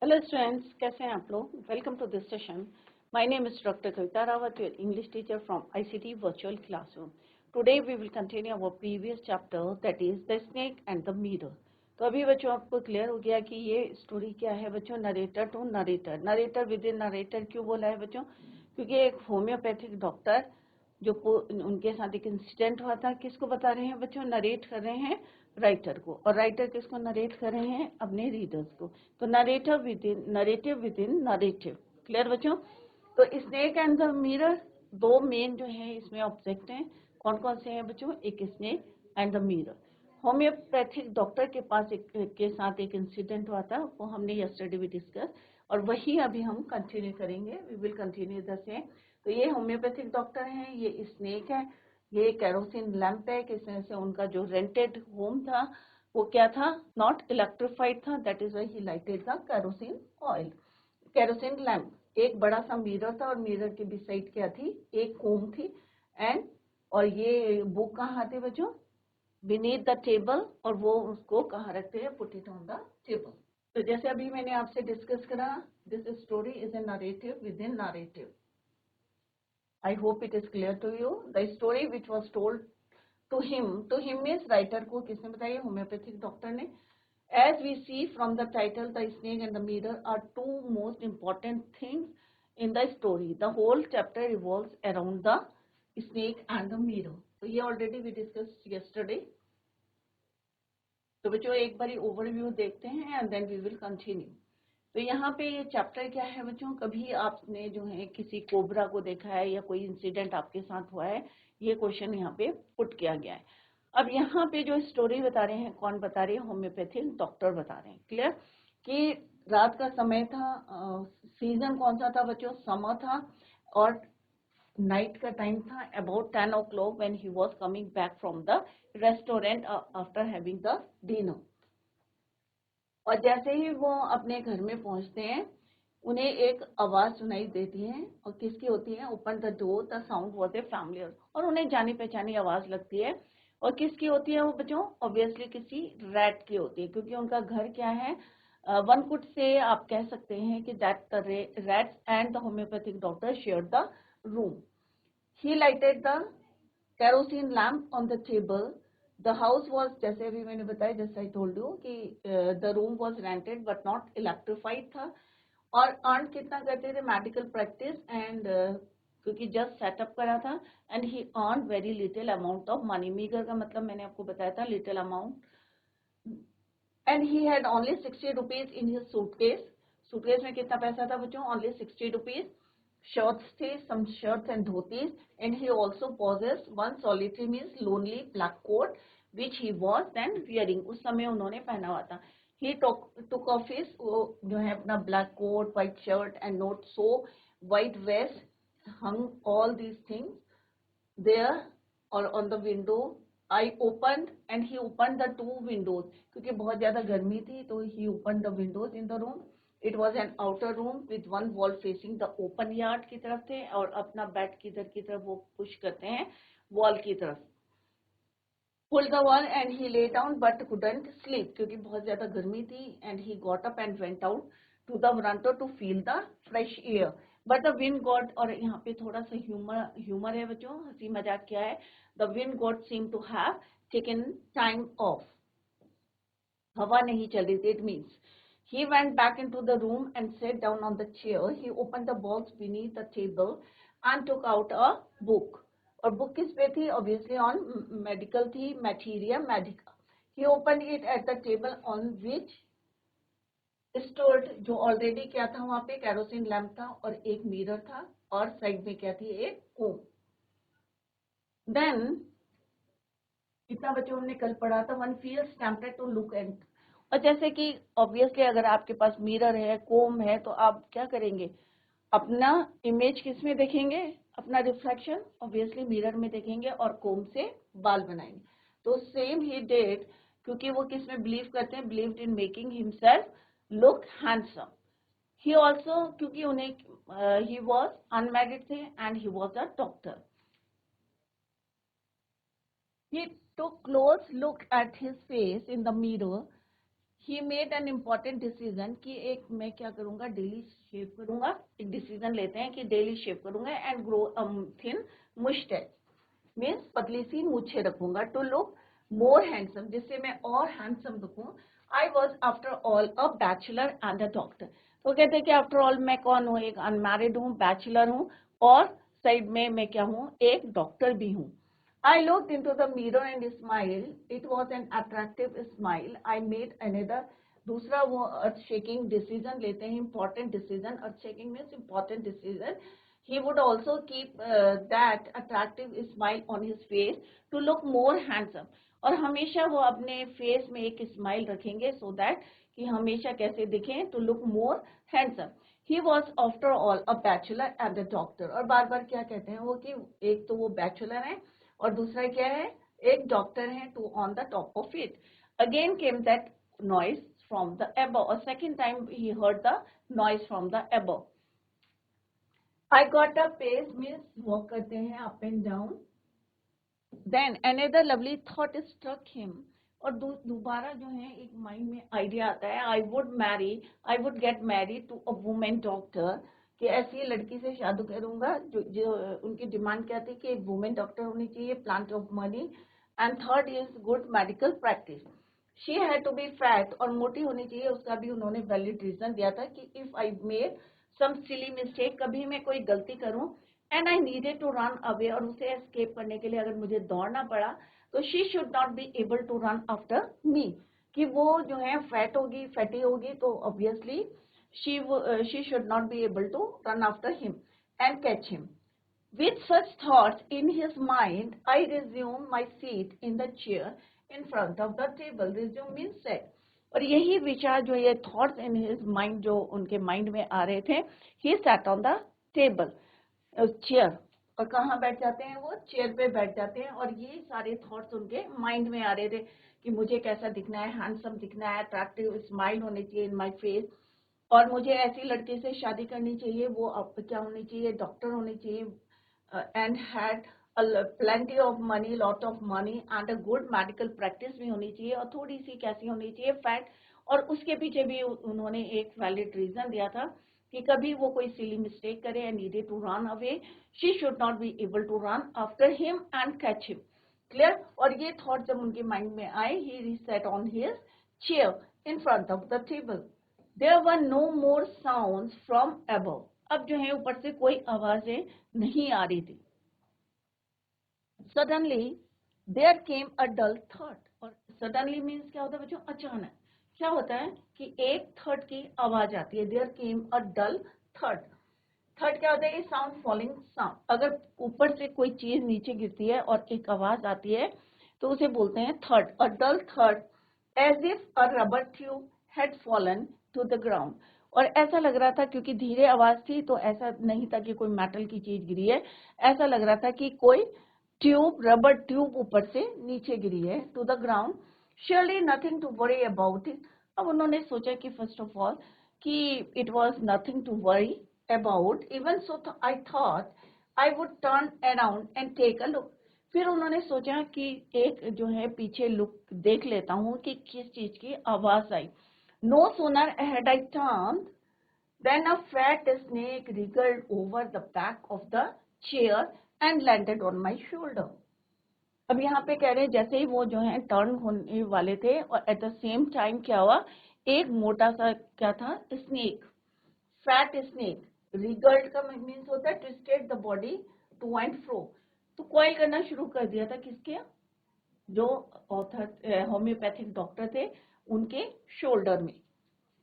Hello students, कैसे हैं आप लोग? Welcome to this session. My name is doctor Kavita Rawat, your English teacher from ICT virtual classroom. Today we will continue our previous chapter, that is the snake and the mirror. तो अभी बच्चों आपको clear हो गया कि ये स्टोरी क्या है बच्चों. Narrator to narrator. Narrator within narrator क्यों बोला है बच्चों? क्योंकि एक होम्योपैथिक डॉक्टर जो उनके साथ एक इंसिडेंट हुआ था, किसको बता रहे हैं बच्चों? नरेट कर रहे हैं राइटर को. और राइटर किसको नरेट कर रहे हैं? अपने रीडर्स को. तो narrative with in narrative. Clear बच्चों? तो स्नेक एंड द मिरर दो मेन जो है इसमें ऑब्जेक्ट हैं. कौन कौन से हैं बच्चों? एक snake and the mirror. Homeopathic doctor के पास के साथ एक इंसिडेंट हुआ था, वो हमने यस्टरडे भी डिस्कस, और वही अभी हम कंटिन्यू करेंगे. We will continue the same. तो ये होम्योपैथिक डॉक्टर हैं, ये स्नेक है, ये कैरोसिन लैंप है. किस तरह से उनका जो रेंटेड होम था वो क्या था? नॉट इलेक्ट्रिफाइड था. That is why he lighted the kerosene oil, kerosene lamp. एक बड़ा सा मिरर था और मिरर के बिसाइड क्या थी? एक कोम थी. एंड और ये बुक कहाँ आते बच्चों? Beneath the table. और वो उसको कहाँ रखते हैं? Put it on the table. तो जैसे अभी मैंने आपसे डिस्कस करा, this story is a narrative with in narrative. I hope it is clear to you. The story which was told to him means writer को किसने बताया? होम्योपैथिक डॉक्टर ने. As we see from the title, the snake and the mirror are two most important things in the story. The whole chapter revolves around the snake and the mirror. तो ये already we discussed yesterday. तो बच्चों एक बारी overview देखते हैं and then we will continue. तो यहाँ पे ये चैप्टर क्या है बच्चों? कभी आपने जो है किसी कोबरा को देखा है या कोई इंसिडेंट आपके साथ हुआ है? ये क्वेश्चन यहाँ पे पुट किया गया है. अब यहाँ पे जो स्टोरी बता रहे हैं, कौन बता रहे हैं? होम्योपैथिक डॉक्टर बता रहे हैं. क्लियर? कि रात का समय था. सीजन कौन सा था बच्चों? समर था. और नाइट का टाइम था, about 10 o'clock when he was coming back from the restaurant after having the dinner. और जैसे ही वो अपने घर में पहुंचते हैं, उन्हें एक आवाज सुनाई देती है. और किसकी होती है? Open the door, the sound was a familiar. और उन्हें जानी पहचानी आवाज लगती है. और किसकी होती है वो बच्चों? ऑब्वियसली किसी रैट की होती है, क्योंकि उनका घर क्या है? वन कुड से आप कह सकते हैं कि that the rats and the homeopathic doctor share the room. He lighted the kerosene lamp on the table. The house was, जैसे अभी मैंने बताया, जैसे I told you कि the room was rented but not electrified था. और earn कितना करते थे? Medical practice. एंड क्योंकि जस्ट सेटअप करा था. And he earn very little amount of money. Meagre का मतलब मैंने आपको बताया था, little amount. And he had only 60 rupees in his suitcase. Suitcase में कितना पैसा था बच्चों? Only 60 rupees. Shirts थे, some shirts and dhotis, and he also possessed one solitary means lonely black coat which he was then wearing. उस समय उन्होंने पहना हुआ था. He took off his वो जो है अपना black coat, white shirt and not so white vest, hung all these things there or on the window. I opened and he opened the two windows. क्योंकि बहुत ज्यादा गर्मी थी तो he opened the windows in the room. It was an outer room with one wall facing the open yard की तरफ थे, और अपना बेड किधर की तरफ वो पुश करते हैं? वॉल की तरफ. Pulled the wall and he lay down but couldn't sleep क्योंकि बहुत ज्यादा गर्मी थी. And he got up and went out to the veranda to feel the fresh air. But the wind god, और यहाँ पे थोड़ा सा ह्यूमर है बच्चों, हंसी मजाक क्या है? The wind god seemed to have taken time off. हवा नहीं चल रही थी. It means he went back into the room and sat down on the chair. He opened the box beneath the table and took out a book. और book किस पे थी? Obviously on medical थी, materia medica. He opened it at the table on which stood, जो already क्या था वहाँ पे? kerosene lamp था और एक mirror था, और साइड में क्या थी? एक comb. Then कितना बच्चों हमने कल पढ़ा था? One feels tempted to look at. और जैसे कि ऑब्वियसली अगर आपके पास मिरर है, कोम है, तो आप क्या करेंगे? अपना इमेज किस में देखेंगे? अपना रिफ्लेक्शन ऑब्वियसली मिरर में देखेंगे और कोम से बाल बनाएंगे. तो सेम ही डिड, क्योंकि वो किस में बिलीव करते हैं? Believed in making himself look handsome. He also, क्योंकि उन्हें ही वॉज अनमैरिड थे and he was a doctor. He took close look at his face in the mirror. He made an important decision कि एक मैं क्या करूंगा, daily शेव करूंगा, एक डिसीजन लेते हैं कि डेली शेव करूंगा and grow thin moustache, means पतली सी मूछें रखूंगा, टू लुक मोर हैंडसम, जिससे मैं और हैंडसम दिखूं। I was after all a bachelor and a doctor. तो कहते हैं कि आफ्टर ऑल मैं कौन हूँ, एक अनमैरिड हूँ, बैचलर हूँ, और साइड में मैं क्या हूँ, एक डॉक्टर भी हूँ। I looked into the mirror and smiled. It was an attractive smile. I made another, दूसरा वो अर्थ शेकिंग डिसीजन लेते हैं, important decision, earth shaking means important decision. He would also keep that attractive smile on his face to look more handsome. और हमेशा वो अपने face में एक स्माइल रखेंगे so that कि हमेशा कैसे दिखें, to look more handsome. He was after all a bachelor and a doctor. और बार बार क्या कहते हैं वो कि एक तो वो बैचलर है और दूसरा क्या है, एक डॉक्टर है, too on the top of it. Again came that noise from the above, और second time he heard the noise from the above. I got a pace means walk करते हैं up and down. Then another lovely thought struck him, और दोबारा जो है एक mind में idea आता है, I would get married to a women doctor, कि ऐसी लड़की से शादी करूंगा जो उनकी डिमांड क्या थी कि एक वुमेन डॉक्टर होनी चाहिए, plenty of money, and third is good medical practice. She had to be fat, और मोटी होनी चाहिए, उसका भी उन्होंने वैलिड रीजन दिया था कि if I made some silly mistake, कभी मैं कोई गलती करूं, and I needed to run away, और उसे एस्केप करने के लिए अगर मुझे दौड़ना पड़ा, तो she should not be able to run after me, कि वो जो है फैटी होगी, तो obviously she should not be able to run after him and catch him. With such thoughts in his mind, I resumed my seat in the chair in front of the table. Resume means set. और यही विचार जो ये thoughts in his mind जो उनके mind में आ रहे थे, he sat on the table, chair, और कहाँ बैठ जाते हैं वो, चेयर पे बैठ जाते हैं, और ये सारे थॉट्स उनके माइंड में आ रहे थे कि मुझे कैसा दिखना है, हैंडसम दिखना है, अट्रैक्टिव स्माइल होनी चाहिए इन माय फेस, और मुझे ऐसी लड़की से शादी करनी चाहिए, वो अब क्या होनी चाहिए, डॉक्टर होनी चाहिए, and had plenty of money, lot of money, and a good medical practice भी होनी चाहिए, और थोड़ी सी कैसी होनी चाहिए, फैट। और उसके पीछे भी उन्होंने एक वैलिड रीजन दिया था कि कभी वो कोई सिली मिस्टेक करे and needed to run away, she should not be able to run after him and catch him. Clear? और ये थॉट जब उनके माइंड में आए, he set on his chair in front of the table. There were no more sounds from above. अब जो है ऊपर से कोई आवाजें नहीं आ रही थी। Suddenly there came a dull thud. और suddenly means क्या होता है बच्चों, अचानक। क्या होता है कि एक थर्ड की आवाज आती है, there came a dull thud. Third क्या होता है, साउंड फॉलिंग साउंड। अगर ऊपर से कोई चीज नीचे गिरती है और एक आवाज आती है तो उसे बोलते हैं थर्ड। और डल थर्ड, as if a rubber tube had fallen to the ground, और ऐसा लग रहा था, क्योंकि धीरे आवाज थी तो ऐसा नहीं था कि कोई मेटल की चीज गिरी है, ऐसा लग रहा था कि कोई ट्यूब, रबर ट्यूब ऊपर से नीचे गिरी है, to the ground. Surely nothing to worry about it. अब उन्होंने सोचा कि फर्स्ट ऑफ ऑल कि it was nothing to worry about, even so I thought I would turn around and take a look. फिर उन्होंने सोचा कि एक जो है पीछे लुक देख लेता हूँ कि किस चीज की आवाज आई। No sooner had I turned than a fat snake wriggled over the back of the chair and landed on my shoulder. अब यहाँ पे कह रहे हैं जैसे ही वो जो है टर्न होने वाले थे, और एट द सेम टाइम क्या हुआ, एक मोटा सा क्या था, स्नेक, फैट स्नेक। रिगल्ड का मीन्स होता है twisted the body to and fro, तो कॉइल करना शुरू कर दिया था किसके, जो ऑथर होम्योपैथिक डॉक्टर थे उनके शोल्डर में,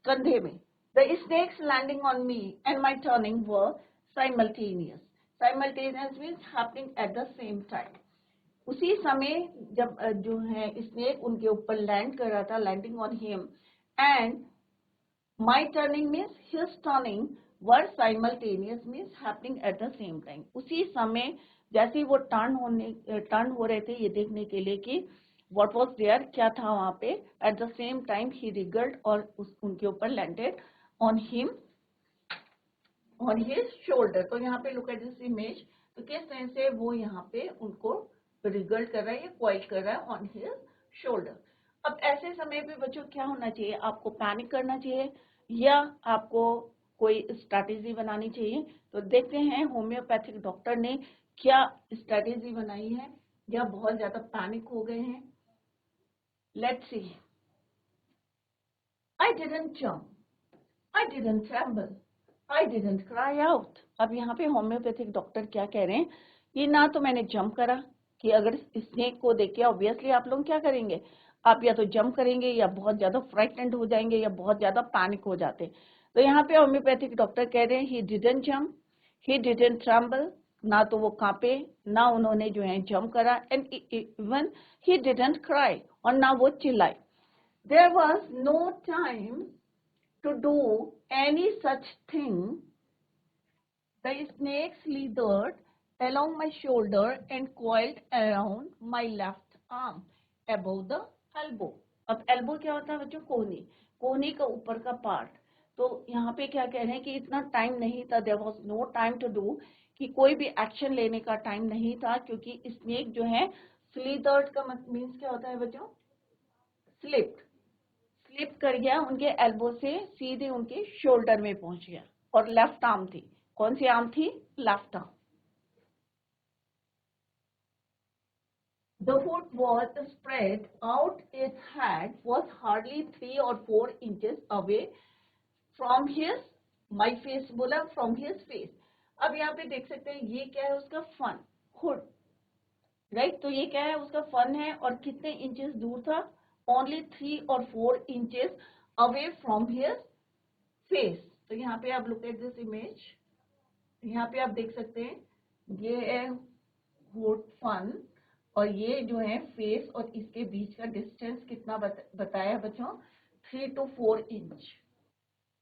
कंधे में। The snake's landing on me and my turning were simultaneous. Simultaneous means happening at the same time. उसी समय जब जो है स्नेक उनके ऊपर लैंड कर रहा था, landing on him, and my turning means his turning were simultaneous means happening at the same time. उसी समय जैसे ही वो टर्न हो रहे थे, ये देखने के लिए कि what was there, क्या था वहां पे, at the same time he wriggled, और उनके ऊपर landed on him, on his shoulder. तो यहाँ पे look at this image, तो किस तरह से वो यहाँ पे उनको wriggled कर रहा है, या coil कर रहा है on his shoulder. अब ऐसे समय पे बच्चों क्या होना चाहिए, आपको पैनिक करना चाहिए या आपको कोई स्ट्रैटेजी बनानी चाहिए? तो देखते हैं होम्योपैथिक डॉक्टर ने क्या स्ट्रैटेजी बनाई है, या बहुत ज्यादा पैनिक हो गए हैं। Let's see. I didn't jump, I didn't tremble, I didn't cry out. अब यहाँ पे होम्योपैथिक डॉक्टर क्या कह रहे हैं, कि ना तो मैंने जंप करा, कि अगर स्नेक को देख के ऑब्वियसली आप लोग क्या करेंगे, आप या तो जंप करेंगे या बहुत ज्यादा फ्राइटेंड हो जाएंगे या बहुत ज्यादा पैनिक हो जाते। तो यहाँ पे होम्योपैथिक डॉक्टर कह रहे हैं he didn't jump, he didn't tremble, ना तो वो कांपे, ना उन्होंने जो है जंप करा, and even he didn't cry, और ना वो चिल्लाए। There was no time to do any such thing. The snake slithered along my shoulder and coiled around my left arm above the elbow. अब elbow क्या होता है बच्चों, कोहनी, कोहनी का ऊपर का पार्ट। तो यहाँ पे क्या कह रहे हैं कि इतना टाइम नहीं था, there was no time to do, कि कोई भी एक्शन लेने का टाइम नहीं था, क्योंकि स्नेक जो है स्लीदर्ड का मीन्स क्या होता है बच्चों, स्लिप्ड, स्लिप कर गया उनके एल्बो से सीधे उनके शोल्डर में पहुंच गया, और लेफ्ट आर्म थी, कौन सी आर्म थी, left arm. The foot was spread out, its head was hardly 3 or 4 inches away from his, my face बोला, from his face। अब यहाँ पे देख सकते हैं ये क्या है, उसका फन, हुड, राइट। तो ये क्या है, उसका फन है, और कितने इंचेस दूर था, only 3 or 4 inches away from his face. तो यहाँ पे आप लुक एट दिस इमेज, यहाँ पे आप देख सकते हैं ये है हुड फन, और ये जो है फेस, और इसके बीच का डिस्टेंस कितना बताया बच्चों, 3 to 4 इंच।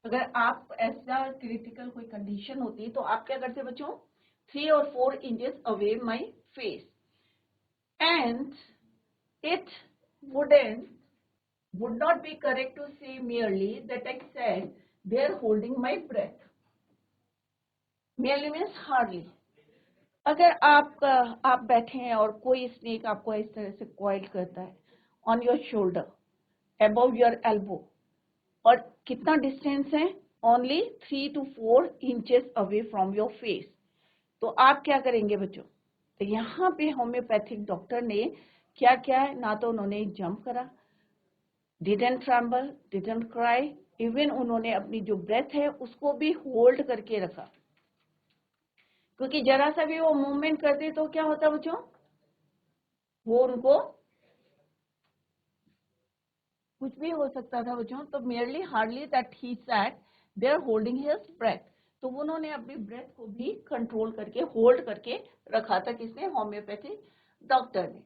अगर आप ऐसा क्रिटिकल कोई कंडीशन होती तो आप क्या करते बच्चों, 3 or 4 inches away my face, and it wouldn't would not be correct to say merely that I said they're holding my breath. Merely means hardly। अगर आप बैठे हैं और कोई स्नेक आपको इस तरह से कॉइल करता है on your shoulder above your elbow, और कितना डिस्टेंस है, only 3 to 4 inches away from your face, तो आप क्या करेंगे बच्चों? तो यहाँ पे होम्योपैथिक डॉक्टर ने क्या किया है, ना तो उन्होंने जंप करा, didn't tremble, didn't cry, even उन्होंने अपनी जो ब्रेथ है उसको भी होल्ड करके रखा, क्योंकि जरा सा भी वो मूवमेंट करते तो क्या होता बच्चों, वो उनको कुछ भी हो सकता था बच्चों। तो merely hardly that he sat they are holding his breath, तो उन्होंने अपनी ब्रेथ को भी कंट्रोल करके होल्ड करके रखा था, किसने, होम्योपैथी डॉक्टर ने।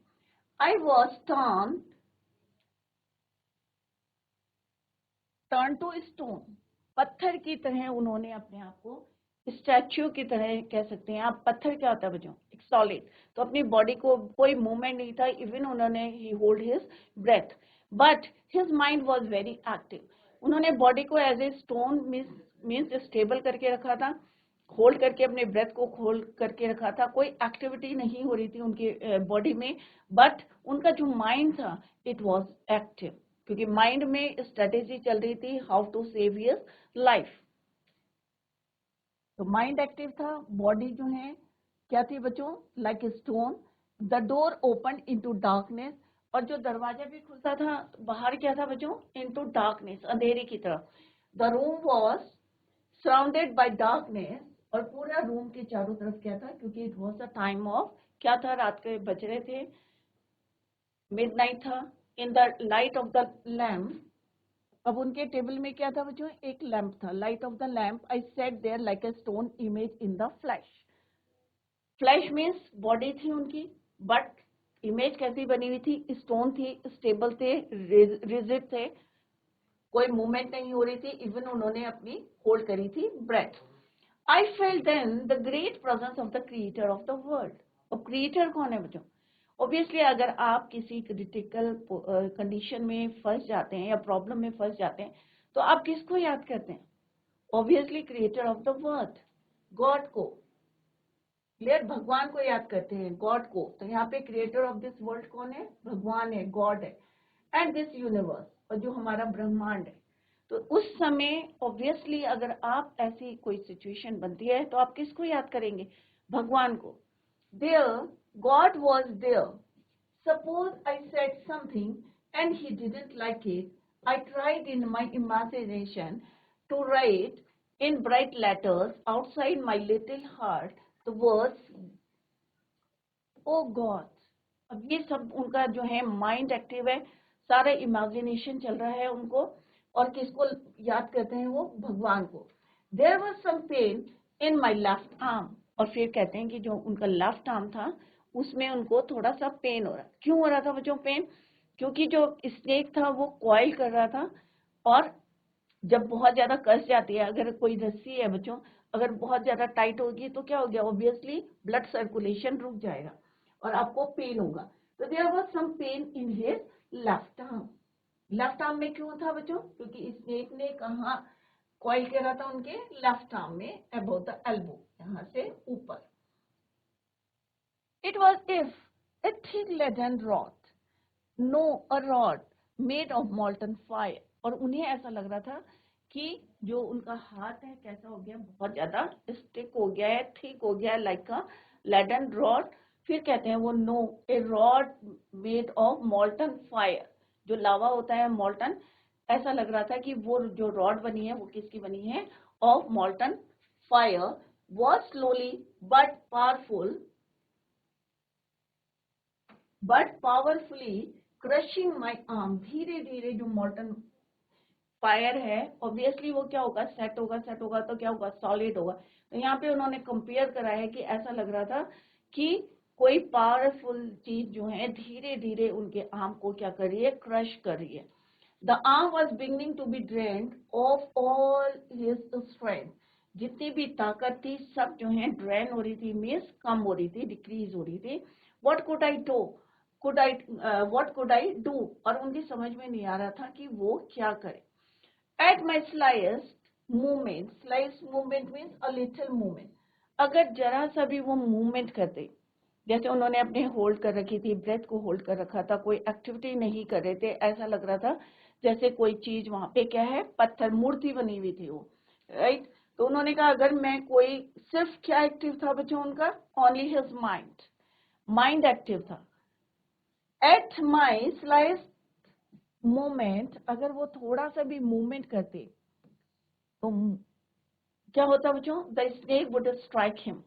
I was turn to stone, पत्थर की तरह उन्होंने अपने आप को, स्टैच्यू की तरह कह सकते हैं आप। पत्थर क्या होता है बच्चों, एक सॉलिड, तो अपनी बॉडी को कोई मूवमेंट नहीं था, इवन उन्होंने he hold his breath, but his mind was very active. उन्होंने बॉडी को as a stone means stable करके रखा था, होल्ड करके अपने ब्रेथ को होल्ड करके रखा था, कोई एक्टिविटी नहीं हो रही थी उनके बॉडी में, बट उनका जो माइंड था इट वॉज एक्टिव, क्योंकि माइंड में स्ट्रेटेजी चल रही थी how to save his life. तो माइंड एक्टिव था, बॉडी जो है क्या थी बच्चों, like a stone. The door open into darkness, और जो दरवाजा भी खुलता था बाहर क्या था बच्चों, इनटू डार्कनेस, अंधेरे की तरफ। The room was surrounded by darkness, और पूरा रूम के चारों तरफ क्या था, क्योंकि it was the time of, क्या था, रात के बज रहे थे, मिडनाइट था। In the light of the lamp, अब उनके टेबल में क्या था बच्चों, एक लैंप था, light of the lamp I sat there like a stone image in the flash. Flash means body थी उनकी, बट इमेज कैसी बनी हुई थी, स्टोन थी, स्टेबल थे, रिजिड थे, कोई मूवमेंट नहीं हो रही थी, इवन उन्होंने अपनी होल्ड करी थी breath. I felt then the great presence of the creator of the world. अब क्रिएटर कौन है बच्चों, ऑब्वियसली अगर आप किसी क्रिटिकल कंडीशन में फंस जाते हैं या प्रॉब्लम में फंस जाते हैं, तो आप किसको याद करते हैं, obviously creator of the world, God को, क्लियर, भगवान को याद करते हैं, गॉड को। तो यहाँ पे क्रिएटर ऑफ दिस वर्ल्ड कौन है, भगवान है, गॉड है। एंड दिस यूनिवर्स, और जो हमारा ब्रह्मांड है। तो उस समय ऑब्वियसली अगर आप ऐसी कोई सिचुएशन बनती है तो आप किसको याद करेंगे? भगवान को। There God was there. Suppose I said something and he didn't like it, I tried in my imagination to write in bright letters outside my little heart the words oh God। अब ये सब उनका जो है mind active है, सारा imagination चल रहा है उनको, और किसको याद करते हैं वो? भगवान को। There was some pain in my left arm, और फिर कहते हैं कि जो उनका लेफ्ट आर्म था उसमें उनको थोड़ा सा पेन हो रहा। क्यों हो रहा था बच्चों पेन? क्योंकि जो स्नेक था वो कॉइल कर रहा था, और जब बहुत ज्यादा कस जाती है, अगर कोई रस्सी है बच्चों, अगर बहुत ज्यादा टाइट होगी तो क्या हो गया? ऑब्वियसली ब्लड सर्कुलेशन रुक जाएगा और आपको पेन होगा। तो there was some pain in his left arm. Left arm में क्यों था बच्चों? क्योंकि स्नेक ने कहा कॉइल करा था उनके लेफ्ट आर्म में, अबव द एल्बो, यहां से ऊपर। It was if a thick leaden rod, no a rod made of molten fire. और उन्हें ऐसा लग रहा था कि जो उनका हाथ है कैसा हो गया? बहुत ज्यादा स्टिक हो गया है, थिक हो गया है, लाइक अ लेडन रॉड। फिर कहते हैं वो no a rod made of molten fire, जो लावा होता है मॉल्टन, ऐसा लग रहा था कि वो जो रॉड बनी है वो किसकी बनी है? Of molten fire, was slowly but powerfully crushing my arm. धीरे धीरे जो मॉल्टन फायर है ऑब्वियसली वो क्या होगा? सेट होगा, सेट होगा तो क्या होगा? सॉलिड होगा। तो यहाँ पे उन्होंने कंपेयर करा है कि ऐसा लग रहा था कि कोई पावरफुल चीज जो है धीरे धीरे उनके आर्म को क्या कर रही है? क्रश कर रही है। The arm was beginning to be drained of all his strength. जितनी भी ताकत थी सब जो है ड्रेन हो रही थी, मीन्स कम हो रही थी, डिक्रीज हो रही थी। What could I do? What could I do? और उनकी समझ में नहीं आ रहा था कि वो क्या करे। At my slightest movement means a little movement, अगर जरा सा भी वो मूवमेंट करते, जैसे उन्होंने अपने होल्ड कर रखी थी, ब्रेथ को होल्ड कर रखा था, कोई एक्टिविटी नहीं कर रहे थे, ऐसा लग रहा था जैसे कोई चीज वहां पे क्या है? पत्थर, मूर्ति बनी हुई थी वो, राइट। तो उन्होंने कहा अगर मैं कोई, सिर्फ क्या एक्टिव था बच्चों उनका? Only his mind, mind active था। एट माई स्लाइस्ट मूवमेंट, अगर वो थोड़ा सा भी मूवमेंट करते तो क्या होता बच्चों? The snake would strike him,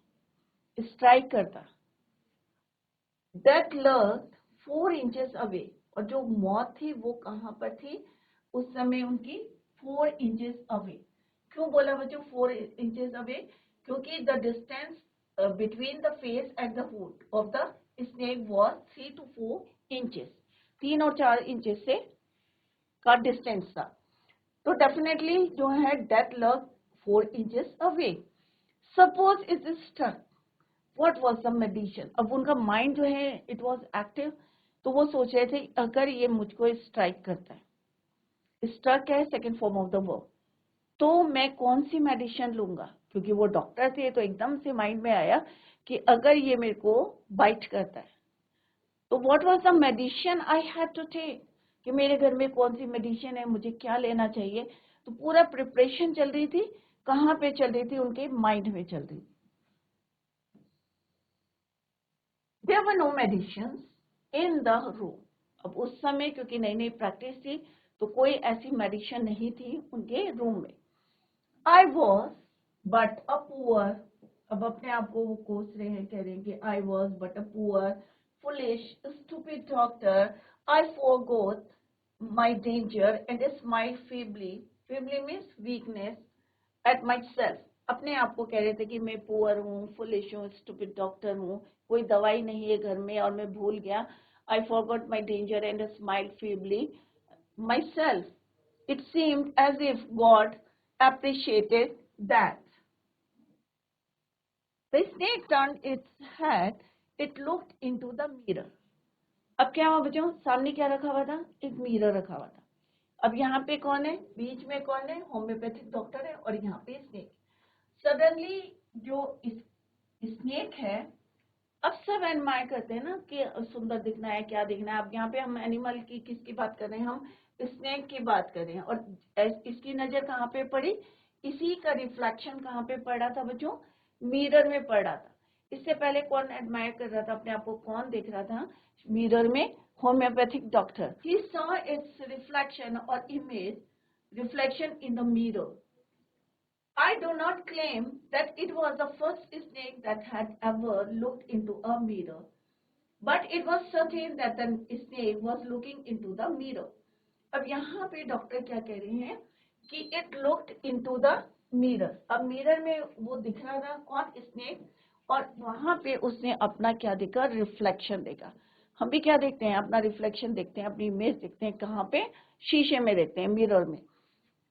strike करता। दैट लर्क 4 इंचेस अवे, और जो मौत थी वो कहां पर थी उस समय? उनकी 4 इंचेस अवे। क्यों बोला बच्चों 4 इंचेस अवे? क्योंकि the distance between the face and the hood of the snake was 3 to 4 inches, 3 और 4 इंचेस से का डिस्टेंस था। तो डेफिनेटली जो है death lurk 4 inches away. Suppose it is stuck, what was the medicine? अब उनका माइंड जो है इट वाज एक्टिव, तो वो सोच रहे थे अगर ये मुझको स्ट्राइक करता है, स्ट्रक है second form of the verb, तो मैं कौन सी मेडिसिन लूंगा? क्योंकि वो डॉक्टर थे, तो एकदम से माइंड में आया कि अगर ये मेरे को बाइट करता है तो what was the medicine I had to take, कि मेरे घर में कौन सी मेडिसिन है, मुझे क्या लेना चाहिए। तो पूरा प्रिपरेशन चल रही थी, कहाँ पे चल रही थी? उनके माइंड में चल रही थी। There were no medicine in the room. अब उस समय क्योंकि नई नई प्रैक्टिस थी तो कोई ऐसी मेडिसिन नहीं थी उनके रूम में। I was but a poor, अब अपने आप को वो कोस रहे हैं, कह रहे हैं कि I was but a poor foolish stupid doctor, I forgot my danger and smiled feebly, feebly means weakness, at myself। अपने आप को कह रहे थे कि मैं पुअर हूँ, फुलिश हूँ, स्टूपिड डॉक्टर हूँ, कोई दवाई नहीं है घर में और मैं भूल गया। I forgot my danger and smiled feebly myself, it seemed as if God appreciated that। The snake turned its head, it looked into the mirror। अब क्या हुआ बच्चों? सामने क्या रखा हुआ था? एक मिरर रखा हुआ था। अब यहाँ पे कौन है? बीच में कौन है? होम्योपैथिक डॉक्टर है, और यहाँ पे स्नेक। सडनली जो स्नेक है अब सब एडमायर करते हैं ना कि सुंदर दिखना है, क्या दिखना है। अब यहाँ पे हम एनिमल की किसकी बात कर रहे हैं, हम स्नेक की बात कर रहे हैं। और इसकी नजर कहाँ पे पड़ी, इसी का रिफ्लेक्शन कहाँ पे पड़ा था बच्चों, मिरर में पड़ा था। इससे पहले कौन एडमायर कर रहा था अपने आप को, कौन देख रहा था मिरर में, homeopathic doctor. He saw its reflection और image reflection in the mirror. I do not claim that it was the first snake that had ever looked into a mirror, but it was certain that the snake was looking into the mirror. अब यहाँ पे doctor क्या कह रहे हैं कि it looked into the mirror. अब mirror में वो दिख रहा था कौन, स्नेक, और वहां पे उसने अपना क्या देखा, रिफ्लेक्शन देखा। हम भी क्या देखते हैं, अपना रिफ्लेक्शन देखते हैं, अपनी इमेज देखते हैं, कहाँ पे, शीशे में देखते हैं, मिरर में।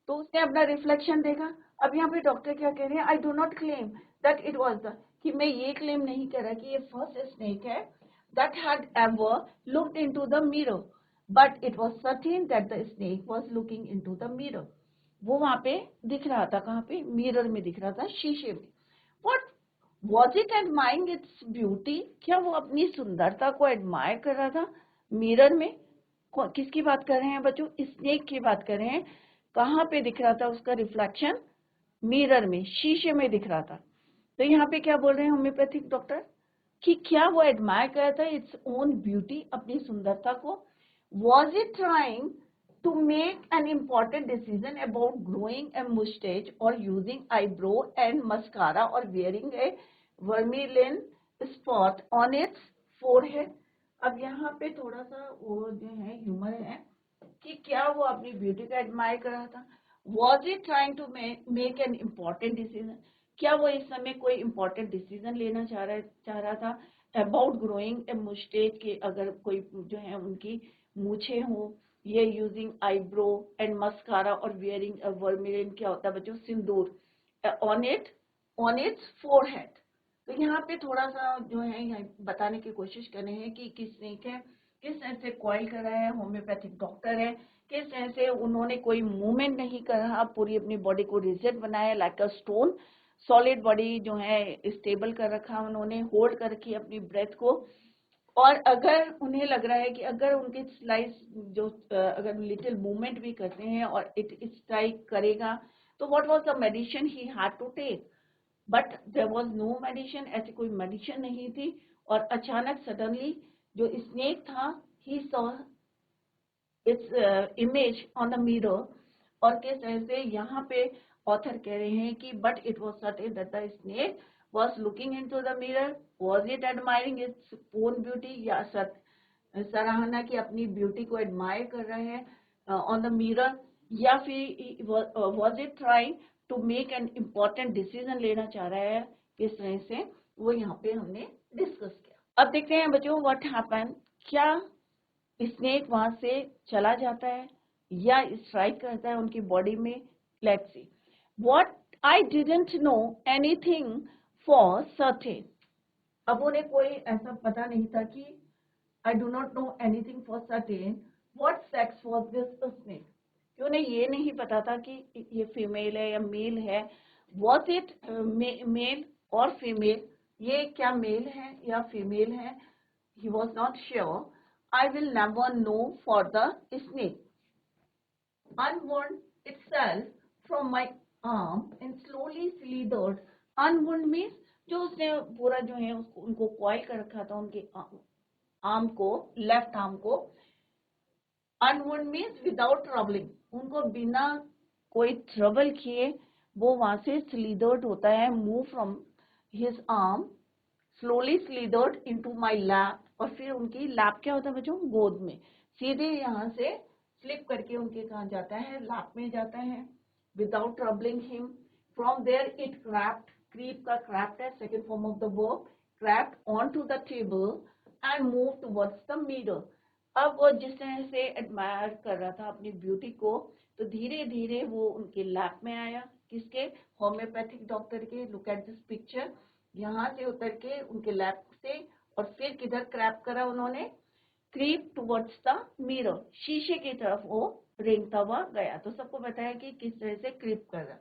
तो उसने अपना रिफ्लेक्शन देखा। अब यहाँ पे डॉक्टर क्या कह रहे हैं, I do not claim that it was the, कि मैं ये क्लेम नहीं कर रहा कि ये फर्स्ट स्नेक है that had ever looked into the mirror, but it was certain that the snake was looking into the mirror. वो वहां पे दिख रहा था, कहाँ पे, मिरर में दिख रहा था, शीशे में। What was it admiring its beauty, क्या वो अपनी सुंदरता को एडमायर कर रहा था मिरर में। किसकी बात कर रहे हैं बच्चों, स्नेक की बात कर रहे हैं। कहाँ पे दिख रहा था उसका रिफ्लेक्शन, मिरर में, शीशे में दिख रहा था। तो यहाँ पे क्या बोल रहे हैं होम्योपैथिक डॉक्टर कि क्या वो एडमायर कर रहा था इट्स ओन ब्यूटी, अपनी सुंदरता को। Was it trying to make an important decision about growing a moustache और यूजिंग आईब्रो एंड मस्कारा और wearing a vermilion spot on its forehead. अब यहाँ पे थोड़ा सा वो जो है ह्यूमर है कि क्या वो अपनी ब्यूटी का एडमायर कर रहा था। Was it trying to make an important decision, क्या वो इस समय कोई इम्पोर्टेंट डिसीजन लेना चाह रहा था अबाउट ग्रोइंग ए मुस्टेच, के अगर कोई जो है उनकी मूछे हो, ये यूजिंग आईब्रो एंड मस्कारा और वियरिंग अ वर्मिलिन, क्या होता है बच्चों, सिंदूर, ऑन इट्स फोरहेड। तो यहाँ पे थोड़ा सा जो है यहाँ बताने की कोशिश कर रहे हैं कि किसने क्या, किस तरह से कॉइल कर रहा है, होम्योपैथिक डॉक्टर है, किस तरह से उन्होंने कोई मूवमेंट नहीं करा, पूरी अपनी बॉडी को रिजिड बनाया, like a stone, solid body जो है स्टेबल कर रखा उन्होंने, होल्ड कर रखी अपनी ब्रेथ को। और अगर उन्हें लग रहा है कि अगर उनके स्लाइस जो अगर लिटिल मूवमेंट भी करते हैं और इट स्ट्राइक करेगा, तो what was the medicine he had to take, but there was no medicine, ऐसी कोई मेडिसिन नहीं थी। और अचानक सडनली जो स्नेक था, ही saw its image on the mirror. और किस तरह से यहाँ पे ऑथर कह रहे हैं कि but it was certain that the snake was looking into the mirror, was it admiring its own beauty, या सराहना की अपनी ब्यूटी को एडमायर कर रहे हैं ऑन द मिरर, या फिर was it trying to make an important decision लेना चाह रहा है, किस तरह से, वो यहाँ पे हमने डिस्कस किया। अब देखते हैं बच्चों व्हाट हैपन, क्या स्नेक वहां से चला जाता है या स्ट्राइक करता है उनकी बॉडी में। Let's see what I didn't know anything for certain. अब उन्हें कोई ऐसा पता नहीं था कि I do not know anything for certain what sex was this snake, कि उन्हें ये नहीं पता था कि ये फीमेल है या मेल है। वॉज इट मेल और फीमेल, ये क्या मेल है या फीमेल है, he was not sure. I will never know for the snake unwound itself from my arm and slowly slithered. Unwound means जो उसने पूरा जो है उसको उनको कॉइल कर रखा था उनके आर्म को, लेफ्ट आर्म को। अनवुंड मीन्स विदाउट ट्रबलिंग, उनको बिना कोई ट्रबल किए वो वहां से स्लीदर्ड होता है, move from his arm, slowly slithered into my lap. और फिर उनकी लैप क्या होता है बच्चों, गोद में, सीधे यहाँ से स्लिप करके उनके कहाँ जाता है, लैप में जाता है, without troubling him. From there it crept, creep का क्रैप्ड है second form of the verb, crept on to the table and move towards the mirror. अब वो जिस तरह से एडमायर कर रहा था अपनी ब्यूटी को, तो धीरे धीरे वो उनके लैप में आया, किसके, होम्योपैथिक डॉक्टर के। लुक एट दिस पिक्चर, यहाँ से उतर के उनके लैप से, और फिर किधर क्रैप करा उन्होंने, क्रीप टुवर्ड्स द मिरर, शीशे की तरफ वो रेंगता हुआ गया। तो सबको बताया कि किस तरह से क्रीप कर रहा,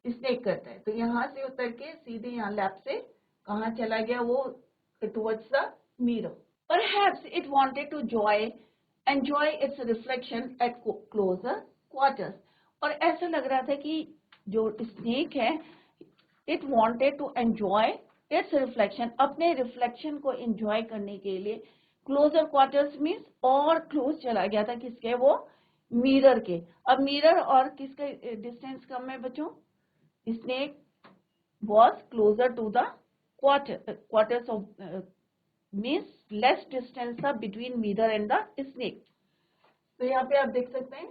स्नेक करता है। तो यहाँ से उतर के सीधे यहाँ लैप से कहाँ चला गया वो, towards the mirror. Perhaps it wanted to enjoy its reflection at closer quarters. और ऐसा लग रहा था कि जो स्नेक है, it wanted to enjoy its reflection, अपने रिफ्लेक्शन को एंजॉय करने के लिए क्लोजर क्वार्टर्स मीन्स और क्लोज चला गया था किसके, वो मिरर के. अब मिरर और किसका डिस्टेंस कम है बच्चों? Snake was closer to the quarters of means less distance था between mirror and the snake. तो यहाँ पे आप देख सकते हैं,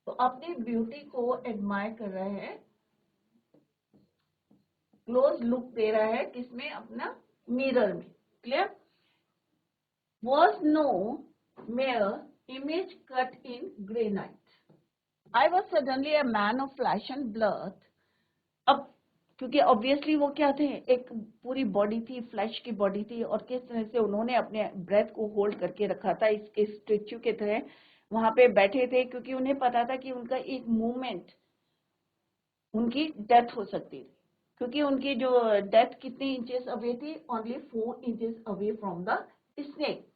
तो अपनी ब्यूटी को एडमायर कर रहा है, क्लोज लुक दे रहा है किसमें? अपना मिरर में. Clear? Was no mere image cut in grey night. I was suddenly a man of flesh and blood. अब क्योंकि ऑब्वियसली वो क्या थे, एक पूरी बॉडी थी, फ्लैश की बॉडी थी, और किस तरह से उन्होंने अपने ब्रेथ को होल्ड करके रखा था, इसके स्टेच्यू की तरह वहां पे बैठे थे, क्योंकि उन्हें पता था कि उनका एक मूवमेंट उनकी डेथ हो सकती थी, क्योंकि उनकी जो डेथ कितने इंचेस अवे थी? Only 4 inches away from the snake.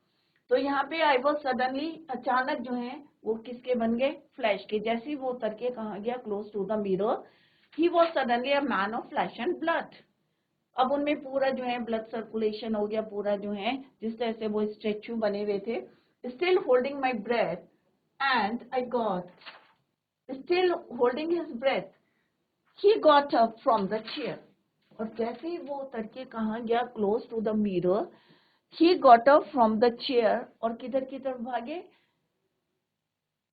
तो यहाँ पे आई वॉज सडनली, अचानक जो है वो किसके बन गए? फ्लैश के. जैसे ही वो उतर के कहाँ गया? Close to the mirror. He was suddenly a man of flesh and blood. अब उनमें पूरा जो है ब्लड सर्कुलेशन हो गया, पूरा जो है जिस तरह से वो स्टेच्यू बने हुए थे. Still holding my breath and I got, still holding his breath, he got up from the chair. और जैसे ही वो उतर के कहाँ गया? Close to the mirror. He got up from the chair. और किधर की तरफ भागे?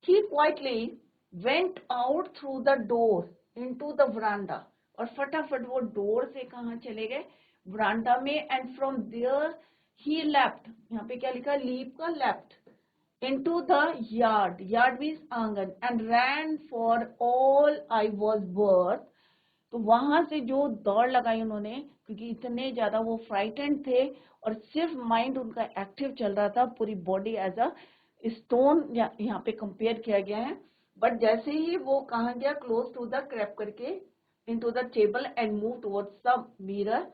He quietly went out through the door into the veranda. और फटाफट वो डोर से कहाँ चले गए? वरांडा में. And from there he leapt. यहाँ पे क्या लिखा? लीप का left. Into the yard. Yard means आंगन. And ran for all I was worth. तो वहां से जो दौड़ लगाई उन्होंने, क्योंकि इतने ज्यादा वो फ्राइटेंड थे और सिर्फ माइंड उनका एक्टिव चल रहा था, पूरी बॉडी एज अ स्टोन यहाँ पे कंपेयर किया गया है. बट जैसे ही वो कहाँ गया? क्लोज टू द क्रैप करके into the table and move towards the mirror.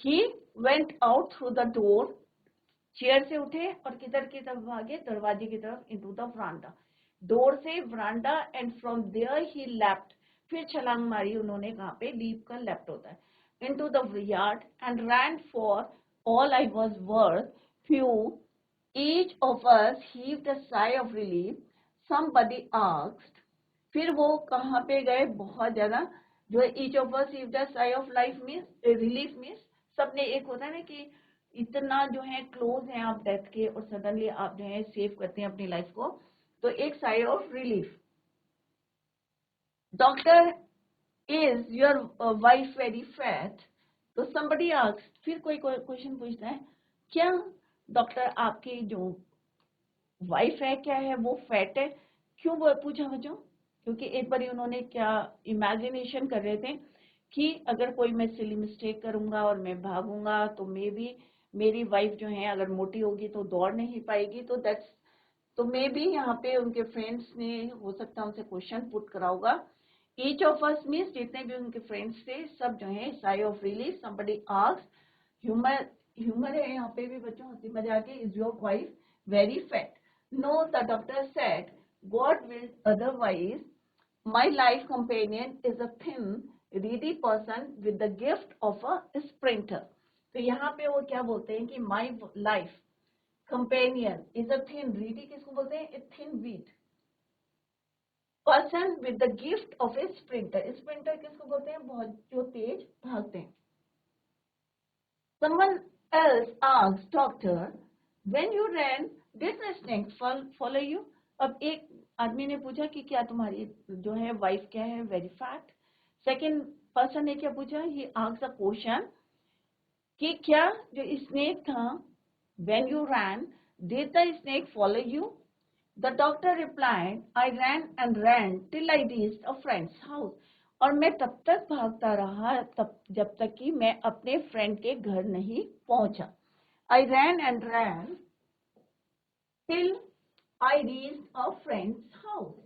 He went out through the door. Chair से उठे और किधर की तरफ भागे? दरवाजे की तरफ. Into the veranda. डोर से veranda. And from there he left. फिर छलांग मारी उन्होंने. कहाँ पे? लीप का लेफ्ट होता है. Into the yard and ran for all I was worth. Phew each of us heaved a sigh of relief. Somebody asked. फिर वो कहाँ पे गए? बहुत ज्यादा जो है each of us heaved a sigh of life means relief means सबने, एक होता है ना कि इतना जो है क्लोज है आप डेथ के और सडनली आप जो है सेव करते हैं अपनी लाइफ को, तो एक Sai of relief. Doctor, is your wife very fat? तो somebody asked. फिर कोई क्वेश्चन पूछता है, क्या डॉक्टर आपकी जो वाइफ है क्या है वो फैट है? क्यों वो पूछा बच्चों? क्योंकि एक बार उन्होंने क्या इमेजिनेशन कर रहे थे कि अगर कोई मैं सिली मिस्टेक करूंगा और मैं भागूंगा तो मे बी मेरी वाइफ जो है अगर मोटी होगी तो दौड़ नहीं पाएगी. तो मे बी यहाँ पे उनके फ्रेंड्स ने हो सकता है उनसे क्वेश्चन पुट करा होगा. ईच ऑफ अस मीन्स जितने भी उनके फ्रेंड्स थे सब जो है Sai of relief. somebody asked. Humour है यहाँ पे भी बच्चों, हंसी मजाक है. Is your wife very fat? No, the doctor said, God will otherwise. My life companion is a thin, reedy person with the gift of a sprinter. तो यहाँ पे वो क्या बोलते हैं कि my life companion is a thin, reedy किसको बोलते हैं? A thin wheat person with the gift of a sprinter. Sprinter किसको बोलते हैं? बहुत जो तेज भागते हैं. Someone else asked doctor, when you ran, did the snake follow you? अब एक आदमी ने पूछा कि क्या तुम्हारी जो है वाइफ क्या है? Very fat. सेकेंड पर्सन ने क्या पूछा? ही आस्क्ड अ क्वेश्चन कि क्या जो स्नेक था, when you ran, did the snake follow you? The doctor replied, I ran and ran till I reached a friend's house. और मैं तब तक भागता रहा जब तक कि मैं अपने फ्रेंड के घर नहीं पहुंचा. I ran and ran till I reached a friend's house.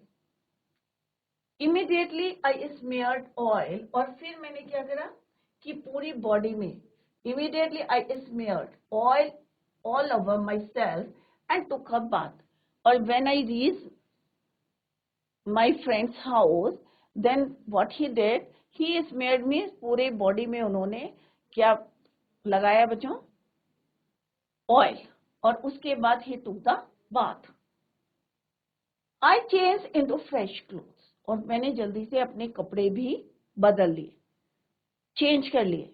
Immediately I smeared oil. और फिर मैंने क्या करा कि पूरी बॉडी में Immediately I smeared oil all over myself and took a bath. Or when I reached my friend's house, then what he did, he smeared me, पूरे body में उन्होंने क्या लगाया बच्चों, ऑयल, और उसके बाद he took the bath. I changed into fresh clothes, और मैंने जल्दी से अपने कपड़े भी बदल लिए, चेंज कर लिए.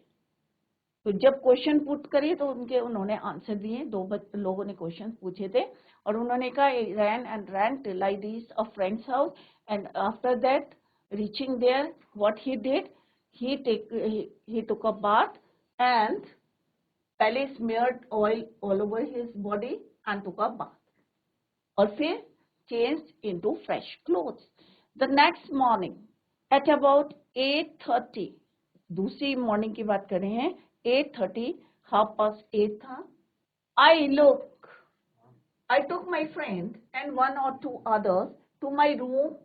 तो जब क्वेश्चन पुट करिए तो उन्होंने आंसर दिए. 2 लोगों ने क्वेश्चन पूछे थे और उन्होंने कहा ran till I reached a friend's house, and after that reaching there what he did, he took a bath and पहले smeared oil all over his body and took a bath, और फिर changed into fresh clothes. The next morning at about 8:30, दूसरी morning की बात कर रहे हैं, 8:30, 8:30 था. I took my friend and 1 or 2 others to my room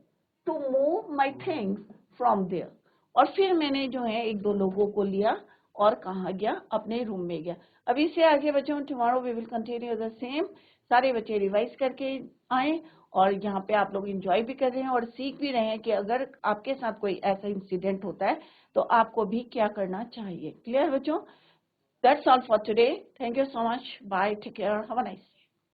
to move my things from there. और फिर मैंने जो है 1-2 लोगों को लिया और कहाँ गया, अपने रूम में गया. अब इससे आगे बच्चों tomorrow we will continue the same. सारे बच्चे रिवाइज करके आए और यहाँ पे आप लोग एंजॉय भी कर रहे हैं और सीख भी रहे हैं कि अगर आपके साथ कोई ऐसा इंसिडेंट होता है तो आपको भी क्या करना चाहिए. क्लियर बच्चों? That's all for today. Thank you so much. Bye. Take care. Have a nice day.